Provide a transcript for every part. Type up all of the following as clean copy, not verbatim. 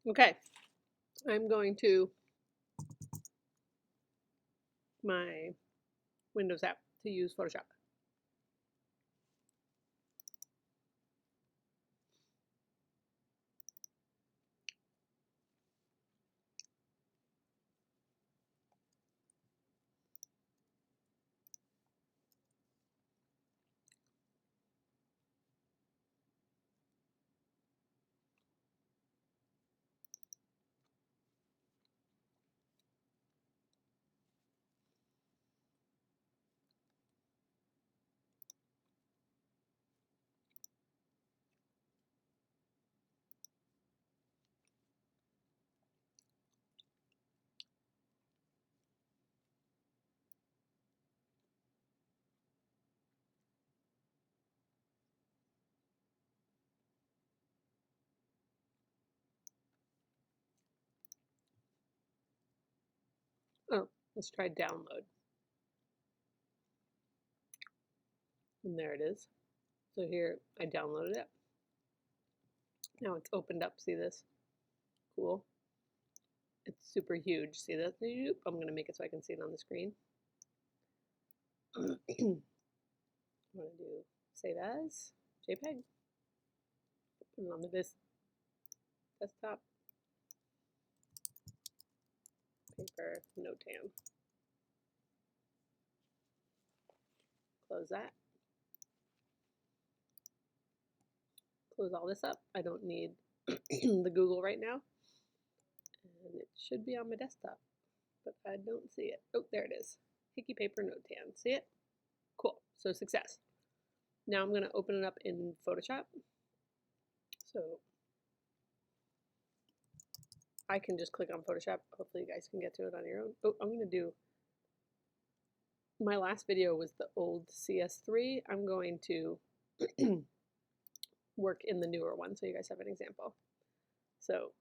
Okay, I'm going to my Windows app to use Photoshop. Oh, let's try download. And there it is. So here I downloaded it. Now it's opened up. See this? Cool. It's super huge. See that? I'm going to make it so I can see it on the screen. I'm going to do save as JPEG. Put it on the desktop. Paper Notan. Close that. Close all this up. I don't need the Google right now. And it should be on my desktop, but I don't see it. Oh, there it is. Hickey Paper Notan. See it? Cool. So success. Now I'm going to open it up in Photoshop. So I can just click on Photoshop. Hopefully you guys can get to it on your own. Oh, I'm going to do, my last video was the old CS3. I'm going to work in the newer one so you guys have an example. So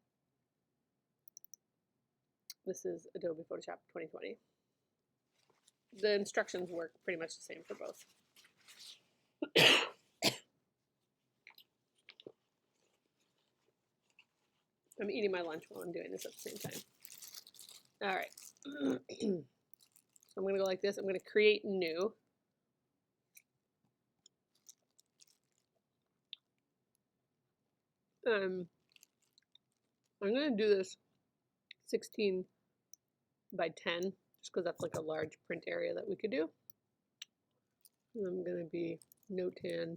this is Adobe Photoshop 2020. The instructions work pretty much the same for both. I'm eating my lunch while I'm doing this at the same time. All right. So I'm going to go like this. I'm going to create new. I'm going to do this 16 by 10, just because that's like a large print area that we could do. And I'm going to be Notan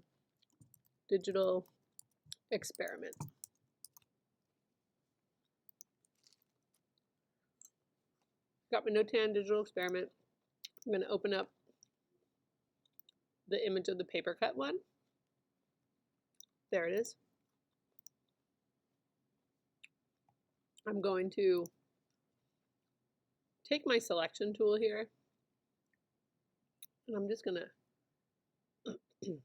Digital Experiment. Got my Notan Digital Experiment. I'm going to open up the image of the paper cut one. There it is. I'm going to take my selection tool here, and I'm just going to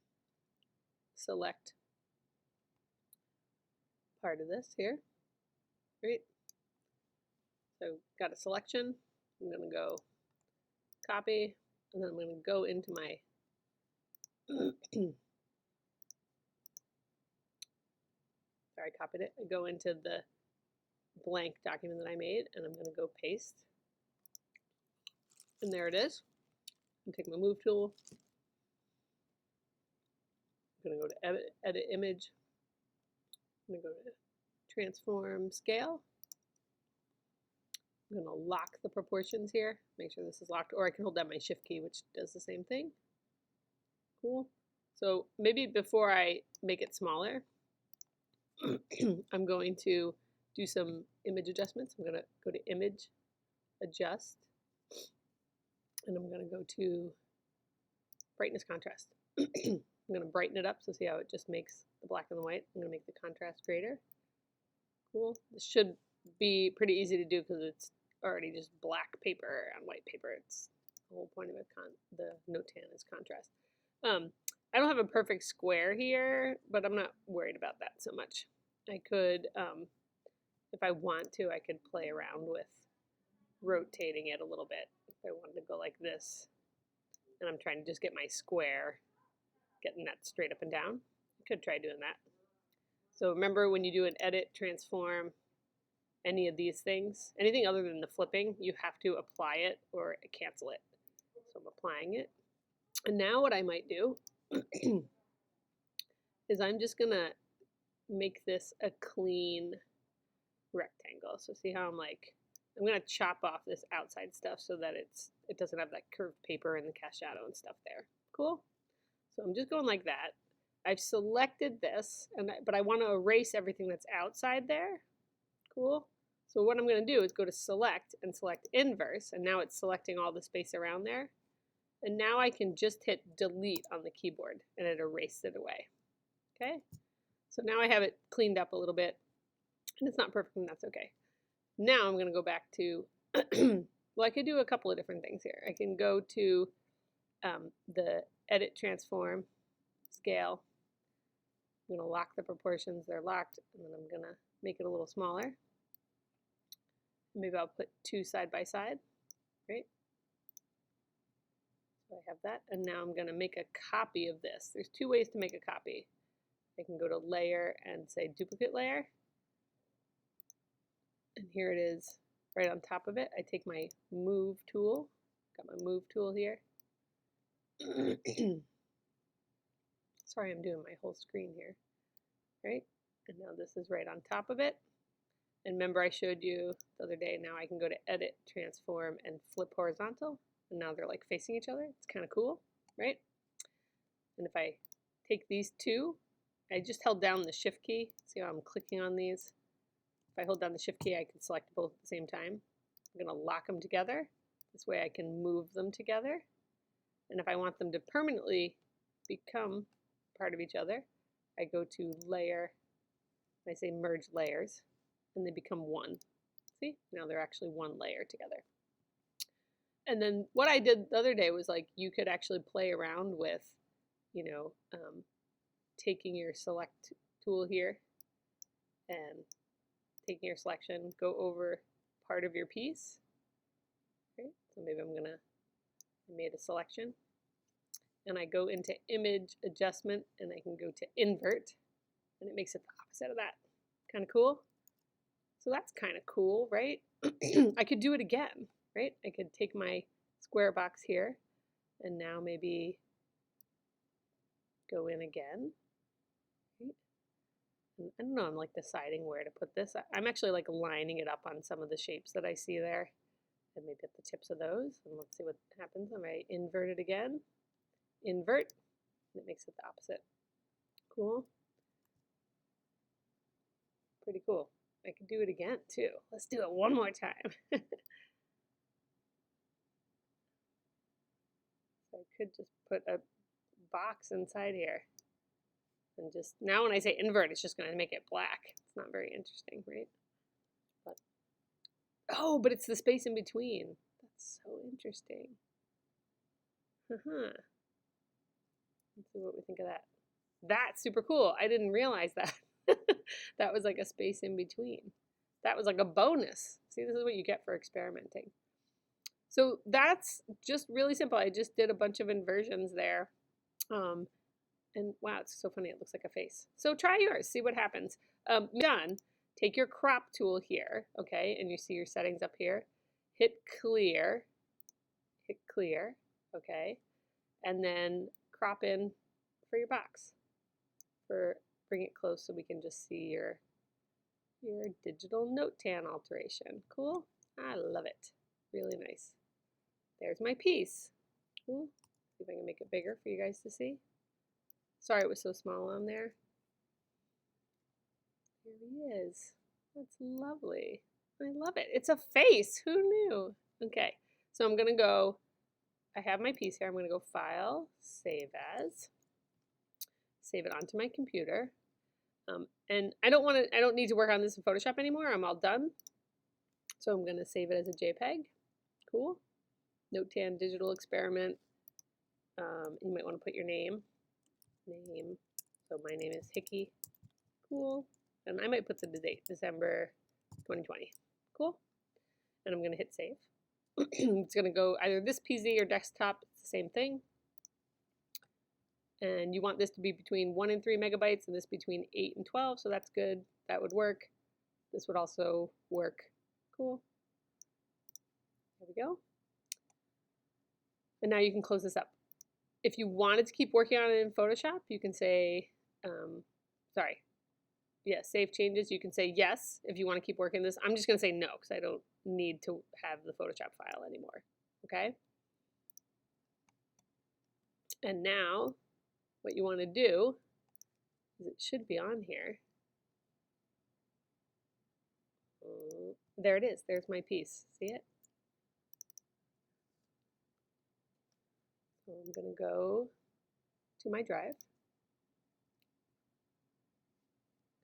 select part of this here, right? So got a selection. I'm going to go copy, and then I'm going to go into my sorry, I copied it. I go into the blank document that I made, and I'm going to go paste. And there it is. I'm going to take my move tool. I'm going to go to edit image. I'm going to go to transform scale. I'm going to lock the proportions here. Make sure this is locked, or I can hold down my shift key, which does the same thing. Cool. So maybe before I make it smaller, I'm going to do some image adjustments. I'm going to go to image, adjust, and I'm going to go to brightness contrast. I'm going to brighten it up, so see how it just makes the black and the white. I'm going to make the contrast greater. Cool. This should be pretty easy to do because it's already just black paper on white paper. It's the whole point of the Notan is contrast. I don't have a perfect square here, but I'm not worried about that so much. I could, if I want to, I could play around with rotating it a little bit. If I wanted to go like this, and I'm trying to just get my square, getting that straight up and down, I could try doing that. So remember, when you do an edit, transform, any of these things, anything other than the flipping, you have to apply it or cancel it. So I'm applying it. And now what I might do is I'm just going to make this a clean rectangle. So see how I'm going to chop off this outside stuff so that it doesn't have that curved paper and the cast shadow and stuff there. Cool? So I'm just going like that. I've selected this, but I want to erase everything that's outside there. Cool? So what I'm going to do is go to select and select inverse, and now it's selecting all the space around there. And now I can just hit delete on the keyboard and it erased it away. Okay? So now I have it cleaned up a little bit, and it's not perfect, and that's okay. Now I'm going to go back to, well, I could do a couple of different things here. I can go to the edit, transform, scale. I'm going to lock the proportions, they're locked, and then I'm going to make it a little smaller. Maybe I'll put 2 side by side, right? So I have that, and now I'm going to make a copy of this. There's 2 ways to make a copy. I can go to layer and say duplicate layer, and here it is right on top of it. I take my move tool, got my move tool here. Sorry, I'm doing my whole screen here, right? And now this is right on top of it. And remember I showed you the other day, now I can go to edit, transform, and flip horizontal. And now they're like facing each other. It's kind of cool, right? And if I take these 2, I just held down the shift key. See how I'm clicking on these? If I hold down the shift key, I can select both at the same time. I'm going to lock them together. This way I can move them together. And if I want them to permanently become part of each other, I go to layer, I say merge layers, and they become one. See? Now they're actually one layer together. And then what I did the other day was you could actually play around with, taking your select tool here and taking your selection, go over part of your piece. Okay, so maybe I made a selection. And I go into image adjustment and I can go to invert and it makes it the opposite of that. Kind of cool? So that's kind of cool, right? I could do it again, right? I could take my square box here and now maybe go in again. Right? And I don't know, I'm deciding where to put this. I'm actually lining it up on some of the shapes that I see there and maybe at the tips of those. And let's see what happens. I might invert it again. Invert, and it makes it the opposite. Cool. Pretty cool. I could do it again too. Let's do it one more time. So I could just put a box inside here. And just, now when I say invert, it's just going to make it black. It's not very interesting, right? But, oh, but it's the space in between. That's so interesting. Let's see what we think of that. That's super cool. I didn't realize that. That was a space in between. That was a bonus. See, this is what you get for experimenting. So that's just really simple. I just did a bunch of inversions there. And wow, it's so funny. It looks like a face. So try yours. See what happens. Done. Take your crop tool here, okay, and you see your settings up here. Hit clear. Hit clear, okay, and then crop in for your box. Bring it close so we can just see your digital notan alteration. Cool? I love it. Really nice. There's my piece. Cool. See if I can make it bigger for you guys to see. Sorry it was so small on there. Here he is. That's lovely. I love it. It's a face. Who knew? Okay. So I'm going to go, I have my piece here. I'm going to go File, Save As. Save it onto my computer. And I don't need to work on this in Photoshop anymore. I'm all done. So I'm going to save it as a JPEG. Cool. Notan Digital Experiment. You might want to put your name. So my name is Hickey. Cool. And I might put the date, December 2020. Cool. And I'm going to hit save. It's going to go either this PZ or desktop. It's the same thing. And you want this to be between 1 and 3 megabytes and this between 8 and 12, so that's good. That would work. this would also work. Cool. There we go. And now you can close this up. If you wanted to keep working on it in Photoshop, you can say, save changes. You can say yes if you want to keep working this. I'm just going to say no because I don't need to have the Photoshop file anymore. Okay? And now what you want to do is it should be on here. There it is. There's my piece. See it? So I'm going to go to my drive.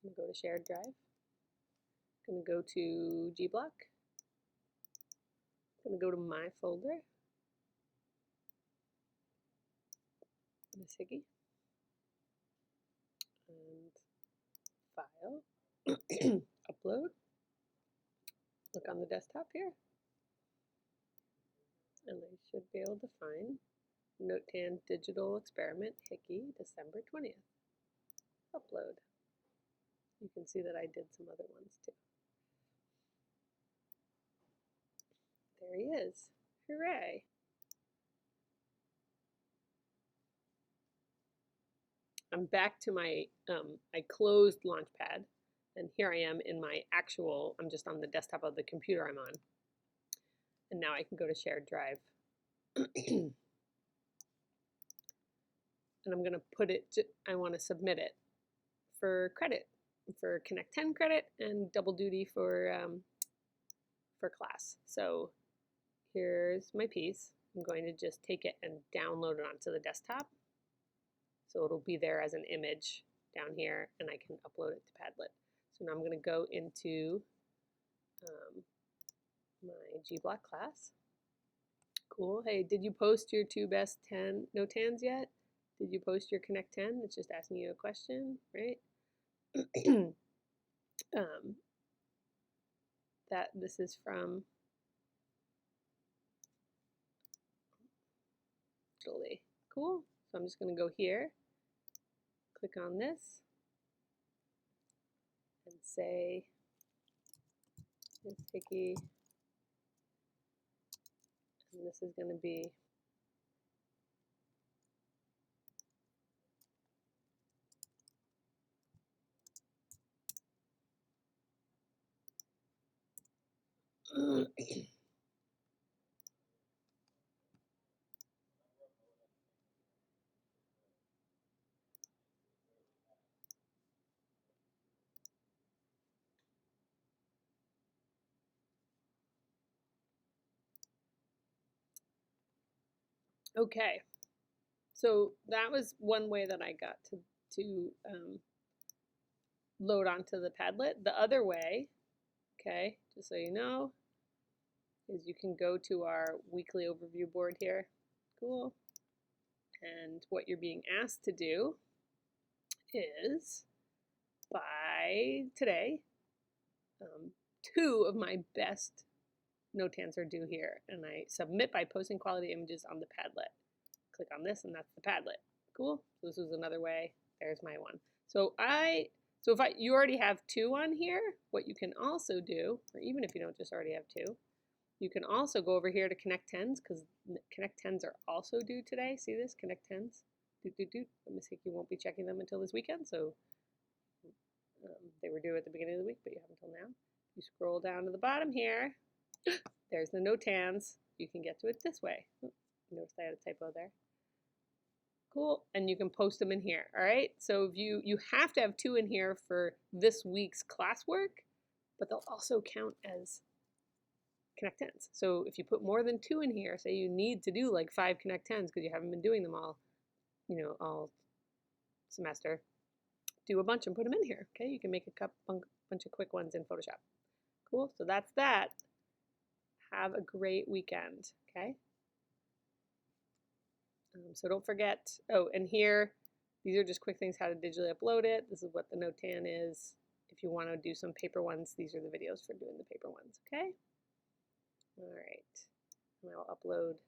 I'm going to go to shared drive. I'm going to go to G-Block. I'm going to go to my folder. Miss Higgy. And file. Upload. Look on the desktop here. And I should be able to find Notan Digital Experiment Hickey, December 20th. Upload. You can see that I did some other ones too. There he is. Hooray! I'm back to my, I closed Launchpad, and here I am in my actual, I'm just on the desktop of the computer I'm on. And now I can go to shared drive. And I'm going to put it, I want to submit it for credit, for Connect 10 credit and double duty for class. So here's my piece. I'm going to just take it and download it onto the desktop. So it'll be there as an image down here, and I can upload it to Padlet. So now I'm going to go into my G-Block class. Cool. Hey, did you post your 2 best 10 Notans yet? Did you post your Connect 10? It's just asking you a question, right? That this is from Julie. Cool. So I'm just going to go here, click on this, and say Miss Hickey, and this is going to be okay. So that was one way that I got to load onto the Padlet. The other way, okay, just so you know, is you can go to our weekly overview board here. Cool. And what you're being asked to do is, by today, 2 of my best Notans are due here, and I submit by posting quality images on the Padlet. Click on this, and that's the Padlet. Cool. So this is another way. There's my one. So if you already have 2 on here, what you can also do, or even if you don't just already have 2, you can also go over here to Connect 10s, because Connect 10s are also due today. See this? Connect 10s. Miss Hickey won't be checking them until this weekend, so they were due at the beginning of the week, but you have until now. You scroll down to the bottom here. There's the Notans. You can get to it this way. Notice I had a typo there. Cool. And you can post them in here. All right. So if you have to have 2 in here for this week's classwork, but they'll also count as Connect 10s. So if you put more than 2 in here, say you need to do like 5 Connect 10s because you haven't been doing them all, all semester, do a bunch and put them in here. Okay. You can make a bunch of quick ones in Photoshop. Cool. So that's that. Have a great weekend. Okay. So don't forget, oh, and here, these are just quick things how to digitally upload it. This is what the Notan is. If you want to do some paper ones, these are the videos for doing the paper ones, okay? All right, and I'll upload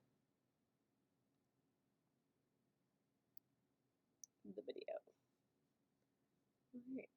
the video. All right.